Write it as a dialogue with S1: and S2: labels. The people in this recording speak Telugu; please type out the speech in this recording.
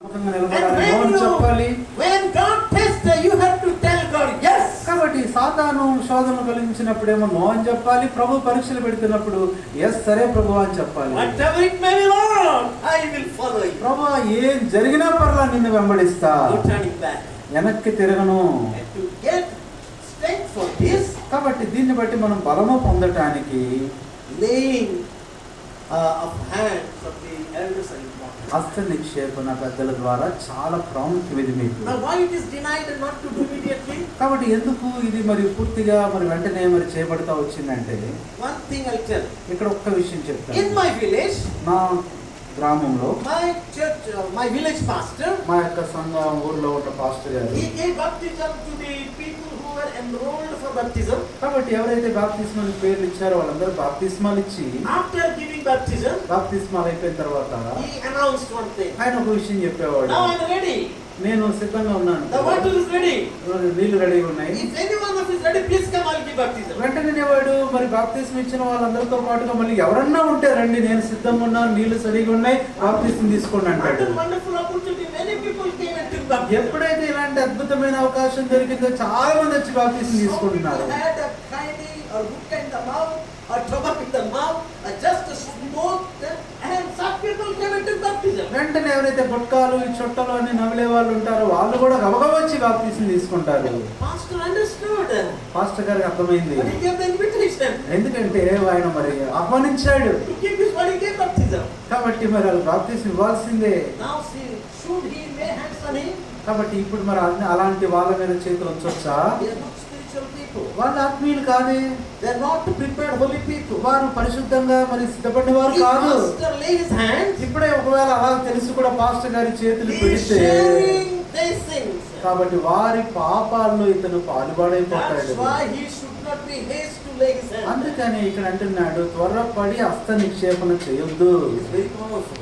S1: When God tests, you have to tell God yes.
S2: కాబట్టి సాతాను శోధనలు కలిగించినప్పుడేమో నో అని చెప్పాలి, ప్రభు పరీక్షలు పెడుతున్నప్పుడు ఎస్ సరే ప్రభు అని చెప్పాలి.
S1: Whatever it may be, Lord, I will follow you.
S2: ప్రభు ఏం జరిగినా పర్లా నిన్ను వెంబడిస్తా,
S1: No turning back.
S2: వెనక్కి తిరగను.
S1: And to get strength for this,
S2: కాబట్టి దీన్ని బట్టి మనం బలము పొందటానికి
S1: laying of hands of the elders are important.
S2: హస్త నిక్షేపణ పెద్దల ద్వారా చాలా ప్రాముఖ్యం ఇది మీకు.
S1: Now why it is denied and not to do immediately?
S2: కాబట్టి ఎందుకు ఇది మరి పూర్తిగా మరి వెంటనే మరి చేయబడతా వచ్చిందంటే,
S1: One thing I'll tell.
S2: ఇక్కడ ఒక్క విషయం చెప్తాను.
S1: In my village,
S2: నా గ్రామంలో
S1: my church, my village pastor,
S2: మా యొక్క సంఘ ఊర్లో ఉన్న పాస్టర్ గారు,
S1: he gave baptism to the people who were enrolled for baptism.
S2: కాబట్టి ఎవరైతే బాప్తిస్మాల పేర్లు ఇచ్చారో వాళ్ళందరూ బాప్తిస్మాలు ఇచ్చి,
S1: After giving baptism,
S2: బాప్తిస్మాలు అయిపోయిన తర్వాత
S1: he announced one thing.
S2: ఆయన ఒక విషయం చెప్పేవాడు,
S1: Now I'm ready.
S2: నేను సిద్ధంగా ఉన్నాను,
S1: The water is ready.
S2: నీళ్లు రెడీగా ఉన్నాయి,
S1: If anyone of is ready, please come, I'll give baptism.
S2: వెంటనే వాడు మరి బాప్తిస్మ ఇచ్చిన వాళ్ళందరితో పాటుగా మళ్ళీ ఎవరన్నా ఉంటే రండి, నేను సిద్ధంగా ఉన్నాను, నీళ్లు సరిగా ఉన్నాయి, బాప్తిస్మ తీసుకోండి అంటాడు.
S1: What a wonderful opportunity. Many people came and took baptism.
S2: ఎప్పుడైతే ఇలాంటి అద్భుతమైన అవకాశం దొరికిందో చాలా మంది వచ్చి బాప్తిస్మ
S1: Some
S2: తీసుకుంటున్నారు.
S1: people had a tiny or hook in the mouth or tobacco in the mouth, or just a smoke, and some people came and took baptism.
S2: వెంటనే ఎవరైతే గుట్కాలు ఈ చుట్టలు అని నమిలే వాళ్ళు ఉంటారో వాళ్ళు కూడా గబగబా వచ్చి బాప్తిస్మ తీసుకుంటారు.
S1: Pastor understood.
S2: పాస్టర్ గారికి అర్థమైంది,
S1: But he gave the invitation.
S2: ఎందుకంటే ఆయన మరి ఆహ్వానించాడు
S1: He gave this what he gave baptism.
S2: కాబట్టి మరి వాళ్ళు బాప్తిస్మ ఇవ్వాల్సిందే.
S1: Now see, should he lay hands on him?
S2: కాబట్టి ఇప్పుడు మరి అలాంటి వాళ్ళ మీద చేతులు ఉంచొచ్చా?
S1: They are not spiritual people.
S2: వాళ్ళు ఆత్మీయులు కాదే,
S1: They are not prepared holy people.
S2: వారు పరిశుద్ధంగా మరి సిద్ధపడిన వారు
S1: If
S2: కాదు.
S1: pastor lay his hands,
S2: ఇప్పుడే ఒకవేళ అలా తెలిసి కూడా పాస్టర్ గారి చేతులు
S1: he is
S2: పెడితే
S1: sharing their sins.
S2: కాబట్టి వారి పాపాల్లో ఇతను పాలుపడైపోతాడు.
S1: That's why he should not be hasty to lay his hands.
S2: అందుకని ఇక్కడ అంటున్నాడు, త్వరపడి హస్త నిక్షేపణ చేయొద్దు.
S1: It's very powerful.